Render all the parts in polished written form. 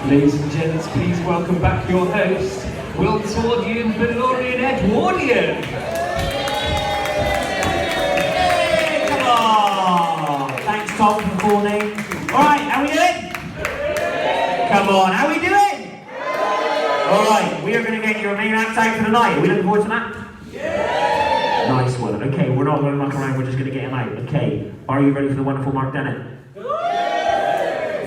Ladies and gents, please welcome back your host, Wiltordian Valorian Edwardian. Hey, come on! Thanks, Tom, for calling. Alright, how we doing? Come on, how we doing? Alright, we are going to get your main act out for the night. Are we looking forward to that? Nice one. Okay, we're not going to muck around, we're just going to get him out. Okay, are you ready for the wonderful Mark Dennett?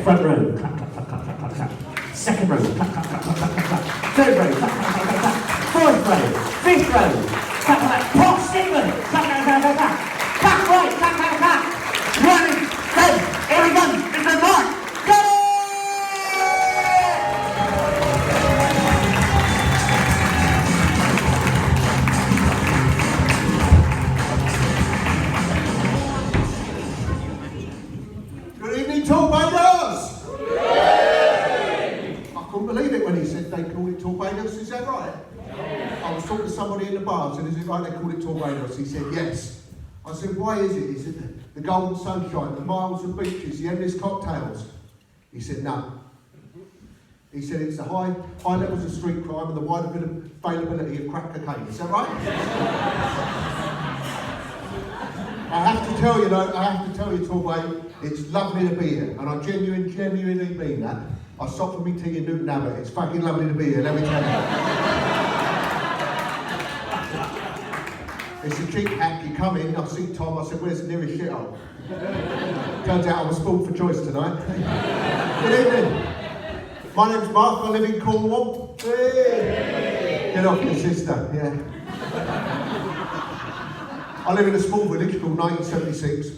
Front row, clap, clap, clap, clap, clap, clap, clap. Second row, clap, clap, clap, clap, clap, clap. Third row, clap, clap, clap, clap, clap. Fourth row, fifth row, clap, clap, clap. Pop Sigmund, clap, clap, clap, clap, clap. Back right, clap, clap, clap. Running, go, everyone, it's a mark. Go! Good evening, Torbayders! I couldn't believe it when he said they called it Torbayders, is that right? I was talking to somebody in the bar and said, is it right they call it Torbayders? He said, yes. I said, why is it? He said, the golden sunshine, the miles of beaches, the endless cocktails. He said, no. He said, it's the high levels of street crime and the wide availability of crack cocaine. Is that right? I have to tell you, Torbay, it's lovely to be here, and I genuinely mean that. I stopped for me tea in Newton Abbott. It's fucking lovely to be here, let me tell you. It's a cheap hack. You come in, I see Tom, I said, where's the nearest shithole? Turns out I was spoiled for choice tonight. Good evening. My name's Mark, I live in Cornwall. Hey. Get off your sister, yeah. I live in a small village called 1976.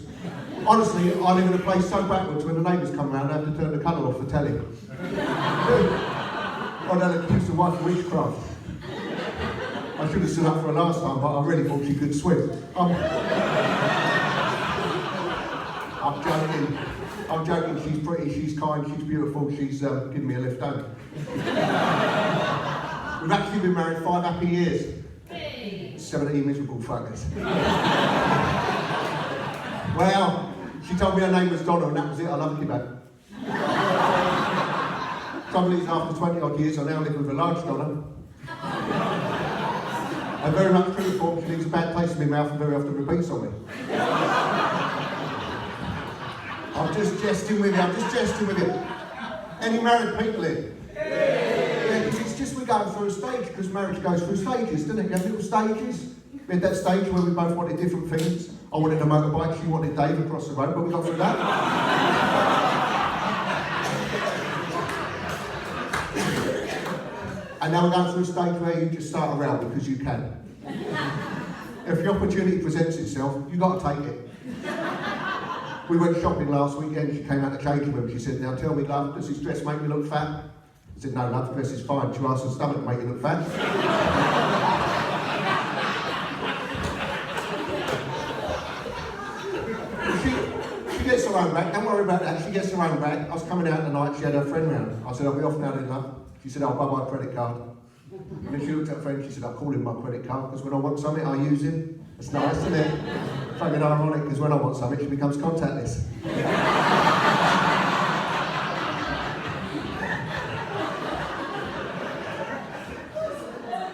Honestly, I live in a place so backwards when the neighbours come round, I have to turn the colour off the telly. I had accused the wife of witchcraft. I should have stood up for her last time, but I really thought she could swim. I'm joking, she's pretty, she's kind, she's beautiful, she's given me a lift home. We've actually been married 5 happy years. 17 miserable fuckers. Well, she told me her name was Donna and that was it, I loved you back. Trouble is, after 20 odd years, I now live with a large Donna. And very much true form, she leaves a bad taste in my mouth and very often repeats on me. I'm just jesting with you, Any married people here? Yeah, because it's just we're going through a stage, because marriage goes through stages, doesn't it? You have little stages. We had that stage where we both wanted different things. I wanted a motorbike, she wanted Dave across the road, but we got through that. And now we're going through a stage where you just start around because you can. If the opportunity presents itself, you've got to take it. We went shopping last weekend, she came out the changing room, she said, now tell me love, does this dress make me look fat? I said, no love, the dress is fine, she asked her stomach to make you look fat. She gets her own bag, don't worry about that, she gets her own bag. I was coming out tonight, she had her friend round. I said, I'll be off now then love. She said, I'll buy my credit card. And then she looked at her friend, she said, I'll call him my credit card, because when I want something, I use him. It's nice, isn't it? Fucking ironic, because when I want something, she becomes contactless.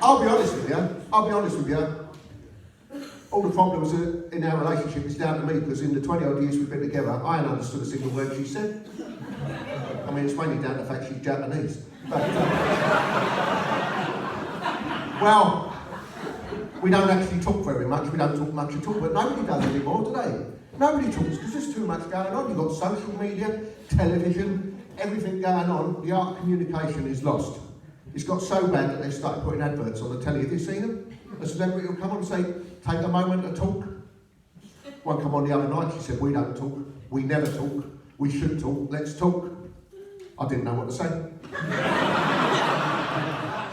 I'll be honest with you. All the problems in our relationship is down to me, because in the 20 odd years we've been together, I ain't understood a single word she said. I mean, it's mainly down to the fact she's Japanese. But, well, we don't actually talk very much, we don't talk much at all, but nobody does anymore, do they? Nobody talks, because there's too much going on. You've got social media, television, everything going on. The art of communication is lost. It's got so bad that they started putting adverts on the telly. Have you seen them? A celebrity will come on and say, take a moment to talk. One come on the other night, she said, we don't talk, we never talk, we should talk, let's talk. I didn't know what to say.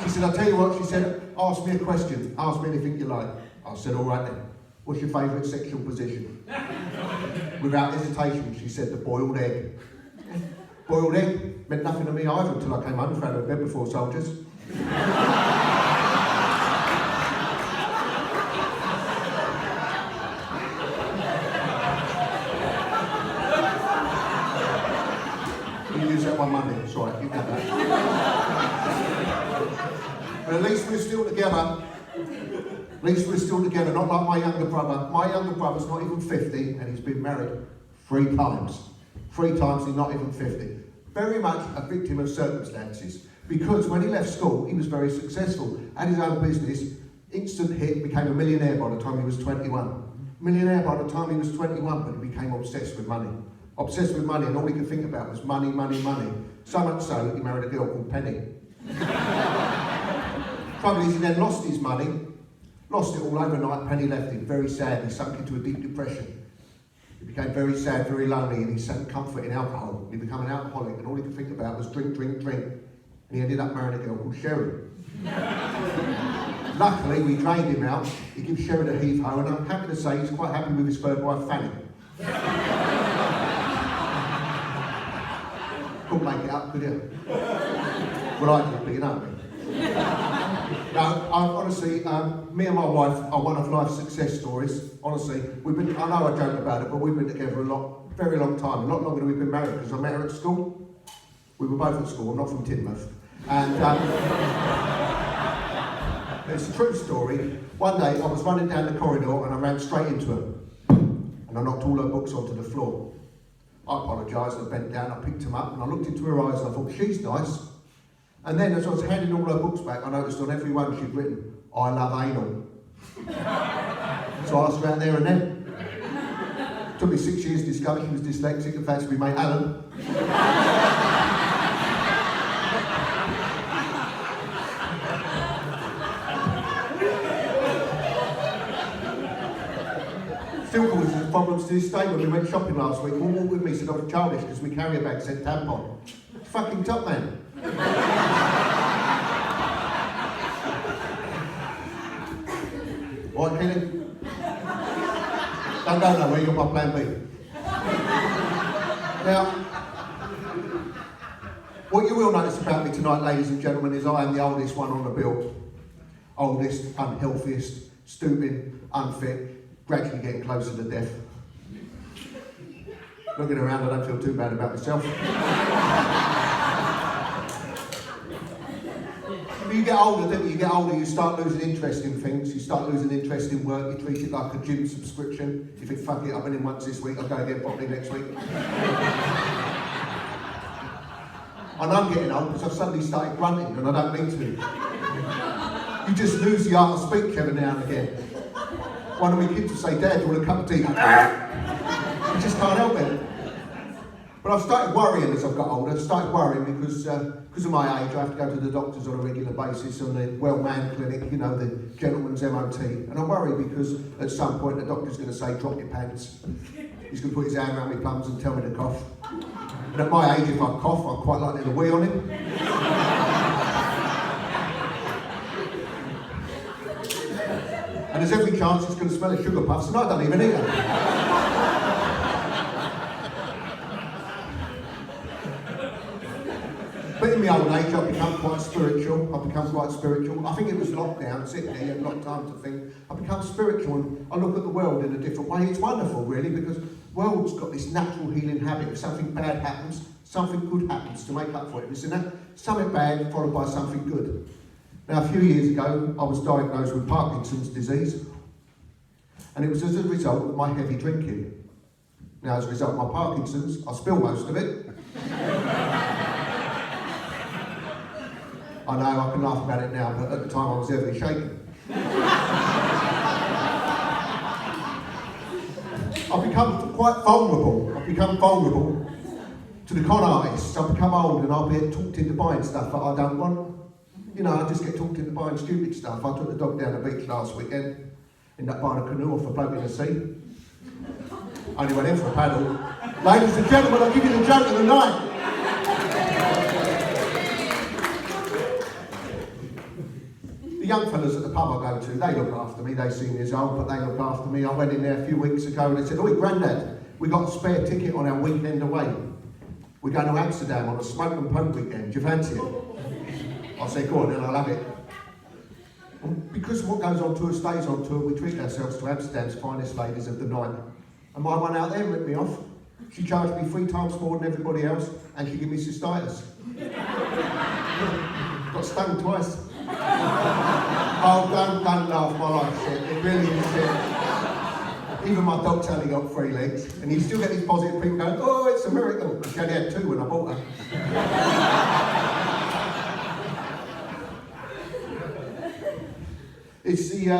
She said, I'll tell you what, she said, ask me a question, ask me anything you like. I said, all right then, what's your favourite sexual position? Without hesitation, she said, the boiled egg. Boiled egg meant nothing to me either until I came home and found her in bed before soldiers. You use that one Monday, it's all right, you got that. And at least we're still together. At least we're still together, not like my younger brother. My younger brother's not even 50 and he's been married 3 times. 3 times, he's not even 50. Very much a victim of circumstances. Because when he left school, he was very successful. Had his own business, instant hit, became a millionaire by the time he was 21. Millionaire by the time he was 21, but he became obsessed with money. Obsessed with money, and all he could think about was money, money, money. So much so that he married a girl called Penny. Trouble is, he then lost his money, lost it all overnight. Penny left him, very sad. He sunk into a deep depression. He became very sad, very lonely, and he sought comfort in alcohol. He became an alcoholic, and all he could think about was drink, drink, drink. And he ended up marrying a girl called Sherry. Luckily, we drained him out. He gives Sherry a heave-ho, and I'm happy to say he's quite happy with his third wife, Fanny. Couldn't make it up, could you? Well, I did, but you know me. No, honestly, me and my wife are one of life's success stories. Honestly, I know I joke about it, but we've been together very long time. A lot longer than we've been married, because I met her at school. We were both at school. I'm not from Tidmouth. And it's a true story. One day, I was running down the corridor and I ran straight into her. And I knocked all her books onto the floor. I apologised, I bent down, I picked them up, and I looked into her eyes and I thought, she's nice. And then as I was handing all her books back, I noticed on every one she'd written, I love anal. So I asked her out there and then. It took me 6 years to discover she was dyslexic and fancied my mate Alan. Still causes us problems to this day. When we went shopping last week, all walked with me said I was childish because my carrier bag said tampon. Fucking top man. Right, Kelly? Don't go nowhere, you're my plan B. Now, what you will notice about me tonight, ladies and gentlemen, is I am the oldest one on the bill. Oldest, unhealthiest, stupid, unfit, gradually getting closer to death. Looking around, I don't feel too bad about myself. You get older, don't you? You get older, you start losing interest in things, you start losing interest in work, you treat it like a gym subscription. You think, fuck it, I've been in once this week, I'll go again properly next week. And I'm getting old because I've suddenly started grunting and I don't mean to. You just lose the art of speech every now and again. One of my kids will say, Dad, do you want a cup of tea? You just can't help it. But I've started worrying as I've got older. I've started worrying because of my age, I have to go to the doctors on a regular basis, on the well man clinic, you know, the gentleman's MOT. And I worry because at some point the doctor's going to say, drop your pants. He's going to put his hand around my plums and tell me to cough. And at my age, if I cough, I'm quite likely to wee on him. And there's every chance it's going to smell of sugar puffs, and I don't even eat them. But in my old age, I've become quite spiritual. I think it was lockdown, sitting here, and not time to think. I've become spiritual, and I look at the world in a different way. It's wonderful, really, because the world's got this natural healing habit. If something bad happens, something good happens to make up for it. Listen, that something bad followed by something good. Now, a few years ago, I was diagnosed with Parkinson's disease, and it was as a result of my heavy drinking. Now, as a result of my Parkinson's, I spill most of it. I know, I can laugh about it now, but at the time I was heavily shaken. I've become quite vulnerable. I've become vulnerable to the con artists. I've become old and I'll be talked into buying stuff that I don't want. You know, I just get talked into buying stupid stuff. I took the dog down the beach last weekend, ended up buying a canoe off a bloke in the sea. Only went in for a paddle. Ladies and gentlemen, I'll give you the joke of the night. The young fellas at the pub I go to, they look after me. They see me as old, but they look after me. I went in there a few weeks ago and they said, "Oi, Grandad, we got a spare ticket on our weekend away. We're going to Amsterdam on a smoke and poke weekend. Do you fancy it?" I said, "Go on then, I'll have it." And because of what goes on tour stays on tour, we treat ourselves to Amsterdam's finest ladies of the night. And my one out there ripped me off. She charged me 3 times more than everybody else, and she gave me cystitis. Got stung twice. Oh, don't laugh, my life's shit. It really is shit. Even my dog's only got 3 legs, and you still get these positive people going, oh, it's a miracle. She only had 2 when I bought her. It's the,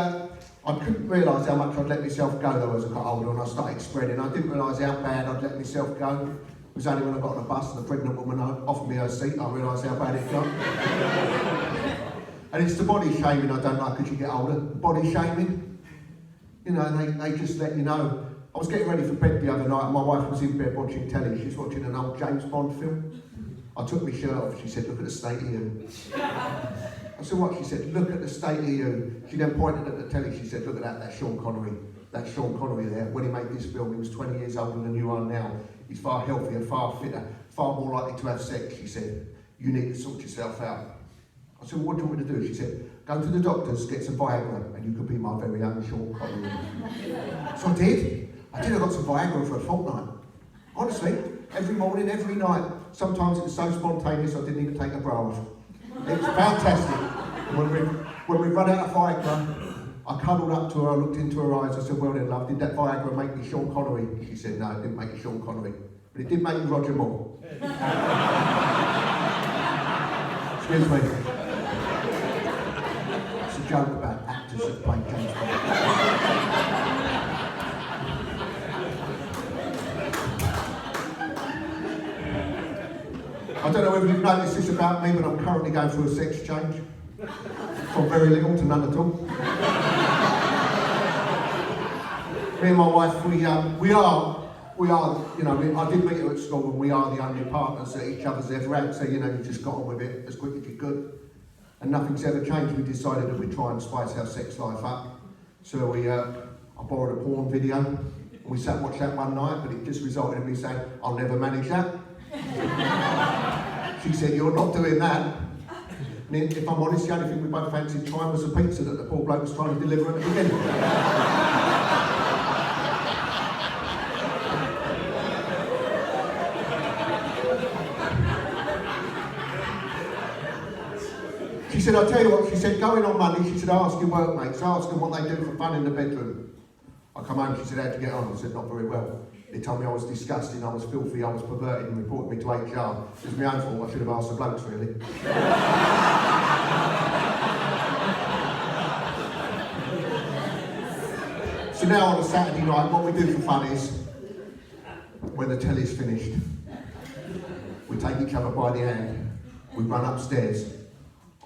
I couldn't realise how much I'd let myself go though as I got older and I started spreading. I didn't realise how bad I'd let myself go. It was only when I got on a bus and the pregnant woman offered me her seat, I realised how bad it got. And it's the body shaming I don't like as you get older. Body shaming. You know, they just let you know. I was getting ready for bed the other night and my wife was in bed watching telly. She was watching an old James Bond film. I took my shirt off. She said, look at the state of you. I said, what? She said, look at the state of you. She then pointed at the telly. She said, look at that, that's Sean Connery. That's Sean Connery there. When he made this film, he was 20 years older than you are now. He's far healthier, far fitter, far more likely to have sex. She said, you need to sort yourself out. I said, well, what do you want me to do? She said, go to the doctors, get some Viagra, and you could be my very own Sean Connery. So I did. I got some Viagra for a fortnight. Honestly, every morning, every night. Sometimes it was so spontaneous I didn't even take a bra off. It was fantastic. When we run out of Viagra, I cuddled up to her, I looked into her eyes, I said, well then love, did that Viagra make me Sean Connery? She said, no, it didn't make you Sean Connery, but it did make you Roger Moore. Excuse me. It's a joke about actors that play James Bond. I don't know whether you've noticed this about me, but I'm currently going through a sex change. From very little to none at all. Me and my wife, we are, you know, I did meet her at school and we are the only partners that each other's ever had, so, you know, you just got on with it as quick as you could. And nothing's ever changed. We decided that we'd try and spice our sex life up. So I borrowed a porn video, and we sat and watched that one night, but it just resulted in me saying, I'll never manage that. She said, you're not doing that. And if I'm honest, the only thing we both fancied trying was a pizza that the poor bloke was trying to deliver at the beginning. She said, I'll tell you what, she said, go in on Monday, she said, ask your workmates, ask them what they do for fun in the bedroom. I come home, she said, how'd you get on? I said, not very well. They told me I was disgusting, I was filthy, I was perverted and reported me to HR. It was my own fault, I should have asked the blokes really. So now on a Saturday night, what we do for fun is, when the telly's finished, we take each other by the hand, we run upstairs,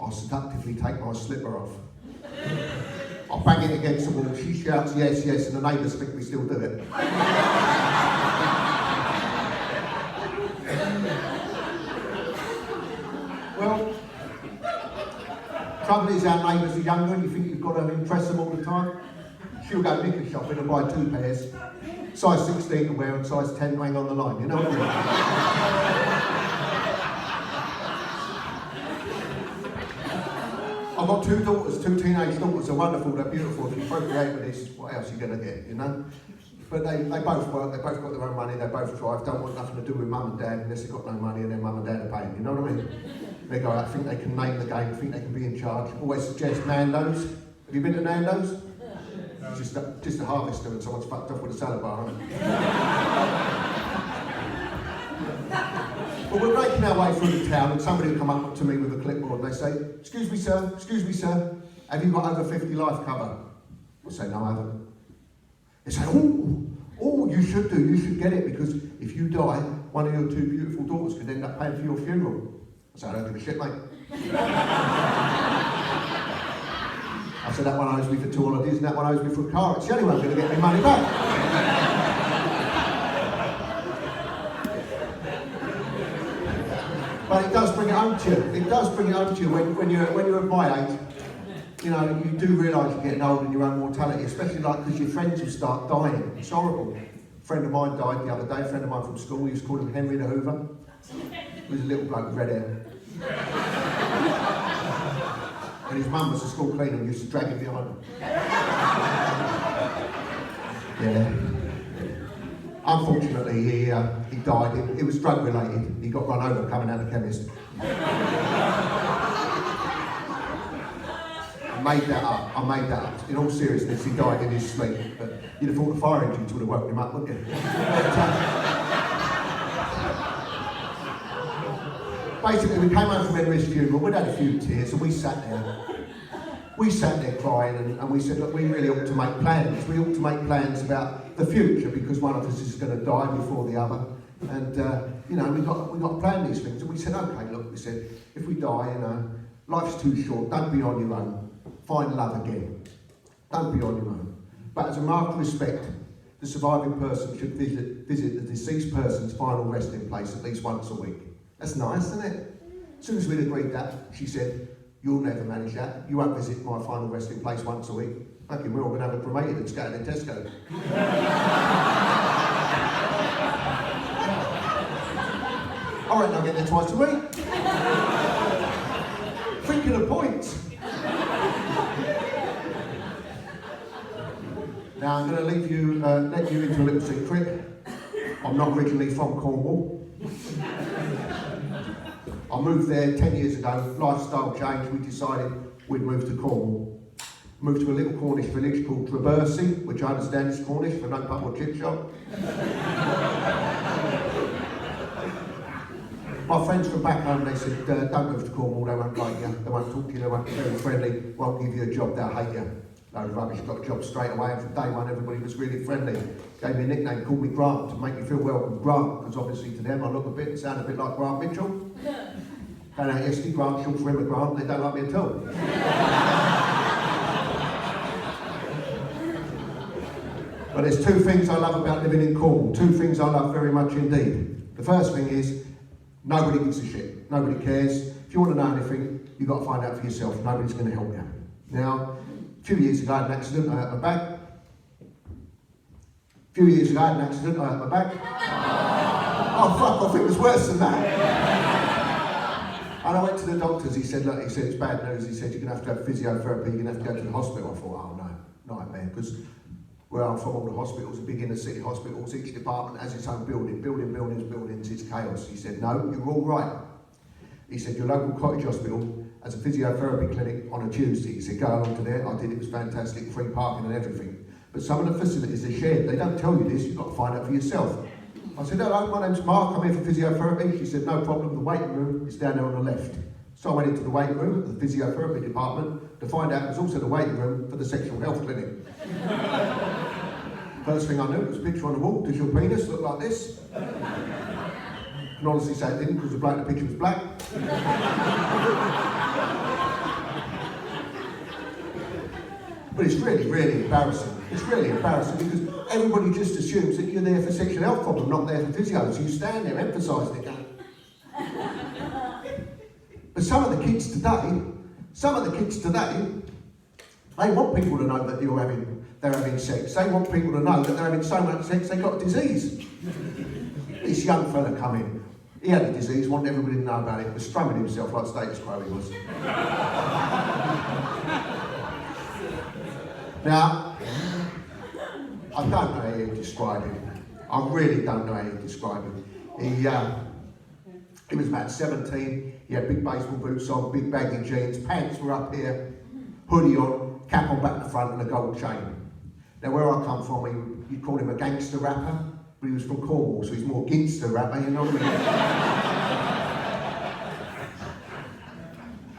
I seductively take my slipper off. I bang it against the wall, she shouts yes, yes, and the neighbours think we still do it. Well, trouble is our neighbours are younger and you think you've got to impress them all the time. She'll go knicker shopping and buy 2 pairs, size 16 to wear and size 10 to hang on the line, you know what I mean? I've got 2 daughters, 2 teenage daughters, they're wonderful, they're beautiful. If you procreate with this, what else are you going to get, you know? But they both work, they both got their own money, they both drive, don't want nothing to do with mum and dad unless they've got no money and their mum and dad are paying, you know what I mean? They go out, think they can name the game, think they can be in charge. Always suggest Nando's. Have you been to Nando's? Just a harvester and someone's fucked off with a salad bar, isn't it? Well, we're making our way through the town and somebody will come up to me with a clipboard and they say, excuse me sir, have you got over 50 life cover? I say, no I haven't. They say, oh, you should do, you should get it because if you die, one of your 2 beautiful daughters could end up paying for your funeral. I say, I don't give a shit, mate. I said, that one owes me for 2 holidays and that one owes me for a car. It's the only one going to get me money back. But it does bring it home to you. It does bring it home to you when you're at my age. You know, you do realise you're getting old and your own mortality, especially like because your friends will start dying. It's horrible. A friend of mine died the other day, a friend of mine from school, we used to call him Henry the Hoover. He was a little bloke with red hair. And his mum was a school cleaner and used to drag him behind him. Yeah. Unfortunately, he died. It was drug related. He got run over coming out of the chemist. made that up. I made that up. In all seriousness, he died in his sleep. But you'd have thought the fire engines would have woken him up, wouldn't you? Basically, we came home from Henry's funeral. We'd had a few tears, and we sat there. We sat there crying, and we said, look, we really ought to make plans. We ought to make plans about the future, because one of us is going to die before the other. And you know, we got to plan these things. And we said, okay, look, we said, if we die, you know, life's too short. Don't be on your own. Find love again. Don't be on your own. But as a mark of respect, the surviving person should visit the deceased person's final resting place at least once a week. That's nice, isn't it? As soon as we'd agreed that, she said, you'll never manage that. You won't visit my final resting place once a week. Okay, we're all going to have it cremated and scattered in Tesco. All right, I'll get there twice a week. Thinking of points. Now I'm going to let you into a little secret. I'm not originally from Cornwall. I moved there 10 years ago. Lifestyle change. We decided we'd move to Cornwall. Moved to a little Cornish village called Torbay, which I understand is Cornish for no pub or chip shop. My friends from back home, they said, don't move to Cornwall, they won't like you, they won't talk to you, they won't be very friendly, won't give you a job, they'll hate you. Load of rubbish, got a job straight away, and from day one everybody was really friendly. Gave me a nickname, called me Grant, to make me feel welcome. Grant, because obviously to them I look a bit and sound a bit like Grant Mitchell. Going out yesterday, Grant, short for immigrant, they don't like me at all. But there's two things I love about living in Cornwall, two things I love very much indeed. The first thing is, nobody gives a shit. Nobody cares. If you want to know anything, you've got to find out for yourself. Nobody's going to help you. Now, a few years ago I had an accident, I hurt my back. A few years ago I had an accident, I hurt my back. Oh fuck, I think it was worse than that. And I went to the doctors, he said, look, he said, it's bad news. He said, you're going to have physiotherapy, you're going to have to go to the hospital. I thought, oh no, nightmare, because where I'm from, all the hospitals, the big inner city hospitals, each department has its own building, buildings, it's chaos. He said, no, you're all right. He said, your local cottage hospital has a physiotherapy clinic on a Tuesday. He said, go along to there. I did, it was fantastic, free parking and everything. But some of the facilities are shared. They don't tell you this, you've got to find out for yourself. I said, hello, my name's Mark, I'm here for physiotherapy. She said, no problem, the waiting room is down there on the left. So I went into the waiting room at the physiotherapy department to find out it was also the waiting room for the sexual health clinic. First thing I knew, there was a picture on the wall. Does your penis look like this? I can honestly say it didn't, because the bloke in the picture was black. But it's really, really embarrassing. It's really embarrassing because everybody just assumes that you're there for sexual health problem, not there for physio. So you stand there emphasising it, going. But some of the kids today, they want people to know that they're having sex. They want people to know that they're having so much sex they got a disease. This young fella come in. He had a disease, wanted everybody to know about it, was strumming himself like status quo he was. Now, I don't know how you describe him. I really don't know how you describe him. He was about 17, he had big baseball boots on, big baggy jeans, pants were up here, hoodie on, cap on back to front and a gold chain. Now where I come from, you'd call him a gangster rapper, but he was from Cornwall, so he's more ginster rapper, you know what I mean?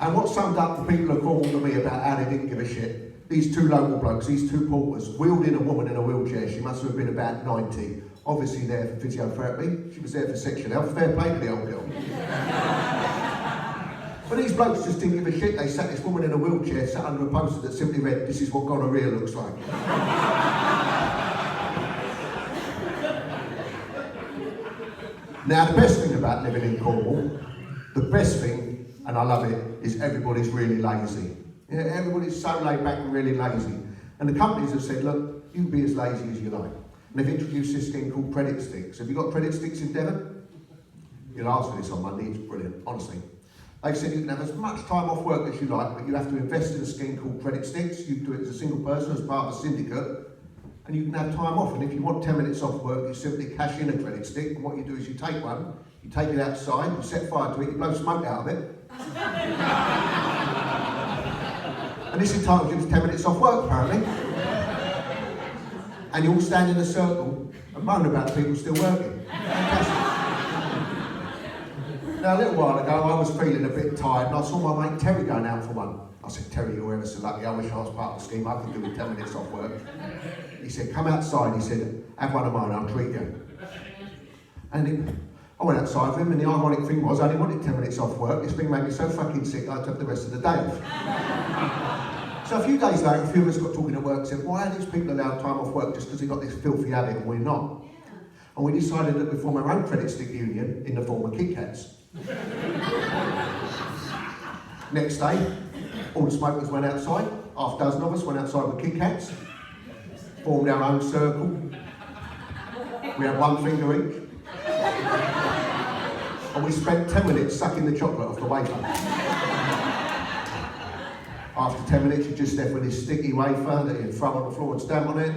And what summed up the people of Cornwall to me about how they didn't give a shit, these two local blokes, these two porters, wheeled in a woman in a wheelchair. She must have been about 90. Obviously there for physiotherapy. She was there for sexual health. Fair play to the old girl. But these blokes just didn't give a shit. They sat this woman in a wheelchair, sat under a poster that simply read, "This is what gonorrhea looks like." Now the best thing about living in Cornwall, the best thing, and I love it, is everybody's really lazy. Yeah, everybody's so laid back and really lazy. And the companies have said, look, you can be as lazy as you like. And they've introduced this thing called credit sticks. Have you got credit sticks in Devon? You'll ask for this on Monday, it's brilliant, honestly. They've said you can have as much time off work as you like, but you have to invest in a scheme called credit sticks. You can do it as a single person, as part of a syndicate, and you can have time off. And if you want 10 minutes off work, you simply cash in a credit stick, and what you do is you take one, you take it outside, you set fire to it, you blow smoke out of it. And this entitles you to 10 minutes off work, apparently. And you all stand in a circle and moan about people still working. Fantastic. Now, a little while ago, I was feeling a bit tired and I saw my mate Terry going out for one. I said, Terry, you're ever so lucky. I wish I was part of the scheme. I could do with 10 minutes off work. He said, come outside. He said, have one of mine, I'll treat you. And I went outside with him, and the ironic thing was, I only wanted 10 minutes off work. This thing made me so fucking sick, I took the rest of the day off. So a few days later, a few of us got talking at work, said, why are these people allowed time off work just because they've got this filthy habit and we're not? And we decided that we'd form our own credit stick union in the form of Kit Kats. Next day, all the smokers went outside, half a dozen of us went outside with Kit Kats, formed our own circle. We had one finger each. And we spent 10 minutes sucking the chocolate off the wafer. After 10 minutes, you're just left with this sticky wafer that you throw on the floor and stamp on it.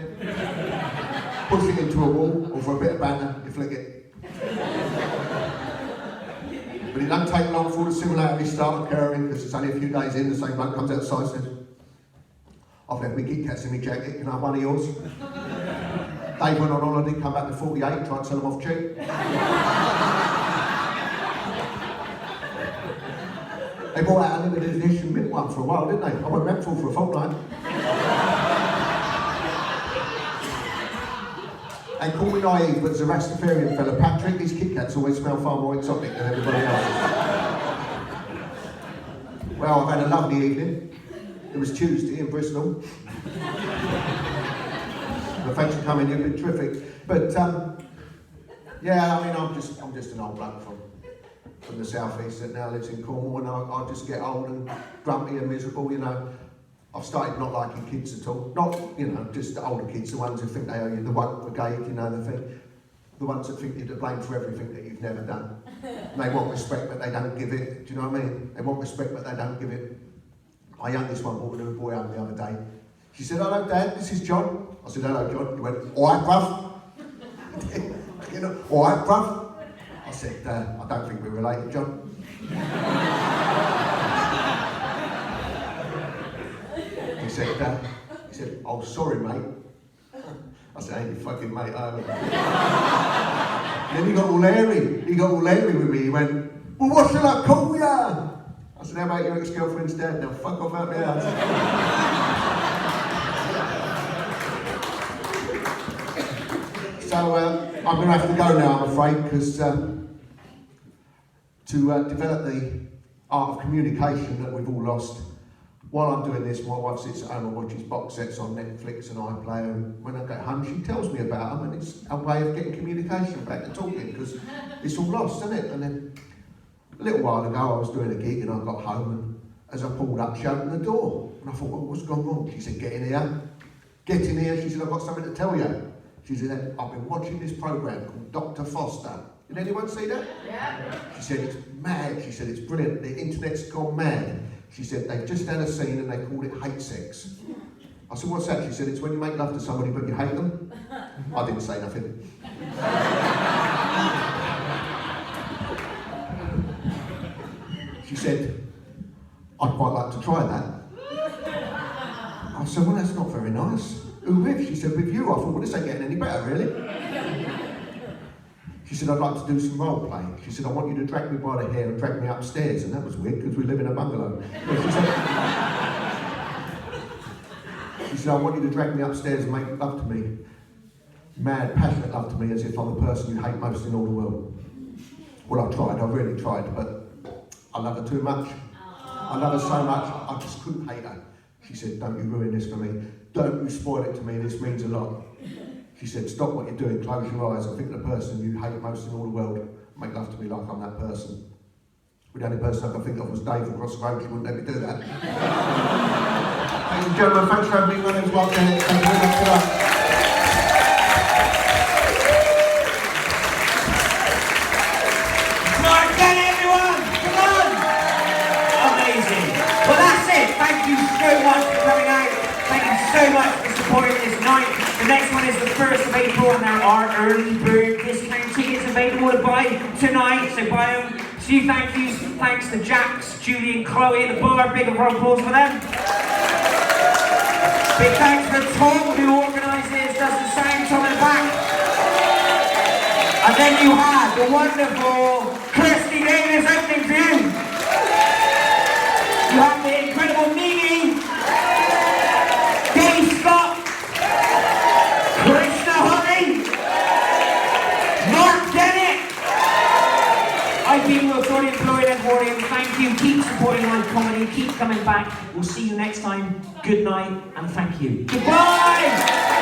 Push it into a wall, or for a bit of banter, you flick it. But it doesn't take long before the similarities start occurring, because it's only a few days in, the same bloke comes outside and says, I've left my Kit Kats in my jacket, can I have one of yours? Dave went on holiday, come back to 48, tried to sell them off cheap. They brought out a limited edition mint one for a while, didn't they? I went rental for a fortnight. They call me naive, but Zoroastrian fella Patrick, these Kit Kats always smell far more exotic than everybody else's. Well, I've had a lovely evening. It was Tuesday in Bristol. Well, thanks for coming, you've been terrific. But yeah, I mean, I'm just an old bloke from the southeast that now lives in Cornwall, and I just get old and grumpy and miserable, you know. I've started not liking kids at all. Not, you know, just the older kids, the ones who think they owe you the woke brigade, you know, the thing. The ones that think you're to blame for everything that you've never done. And they want respect, but they don't give it. Do you know what I mean? They want respect, but they don't give it. My youngest one brought a little boy home the other day. She said, hello, Dad, this is John. I said, hello, John. He went, all right, bruv. You know, all right, bruv. I said, I don't think we're related, John. He said, oh, sorry, mate. I said, ain't you fucking mate, either. Then he got all airy. He got all airy with me. He went, well, what shall I call ya? I said, how about your ex-girlfriend's dad? Now fuck off out my house. So I'm going to have to go now, I'm afraid, because to develop the art of communication that we've all lost, while I'm doing this, my wife sits at home and watches box sets on Netflix and iPlayer, and when I get home, she tells me about them, and it's a way of getting communication back and talking, because it's all lost, isn't it? And then a little while ago, I was doing a gig, and I got home, and as I pulled up, she opened the door, and I thought, well, what's gone wrong? She said, get in here. Get in here. She said, I've got something to tell you. She said, I've been watching this programme called Dr. Foster. Did anyone see that? Yeah. She said, it's mad. She said, it's brilliant. The internet's gone mad. She said, they've just had a scene and they called it hate sex. I said, what's that? She said, it's when you make love to somebody but you hate them. I didn't say nothing. She said, I'd quite like to try that. I said, well, that's not very nice. Who with? She said, with you. I thought, well, this ain't getting any better, really. She said, I'd like to do some role play. She said, I want you to drag me by the hair and drag me upstairs. And that was weird, because we live in a bungalow. She said, I want you to drag me upstairs and make love to me. Mad, passionate love to me, as if I'm the person you hate most in all the world. Well, I really tried, but I love her too much. I love her so much, I just couldn't hate her. She said, don't you ruin this for me. Don't you spoil it to me, this means a lot. She said, stop what you're doing, close your eyes, and think of the person you hate most in all the world. Make love to me like I'm that person. The only person I can think of was Dave across the road, she wouldn't let me do that. Ladies and gentlemen, thanks for having me. My name's Mark Dennett. Thank you very much for that. Thank you so much for coming out. Thank you so much for supporting this night. The next one is the 1st of April, and there are early bird discount tickets available to buy tonight. So buy them. Few thank yous. Thanks to Jax, Julie and Chloe at the bar. Big applause for them. Big thanks for Tom, who organises, does the sound, Tom in the back. And then you had the wonderful Kirsty Davis opening for you. You have the incredible Mimi, Dave Scott, Krishna Honey, Mark Dennett. I've been your authority employed and warning. Thank you. Keep supporting live comedy. Keep coming back. We'll see you next time. Good night and thank you. Goodbye.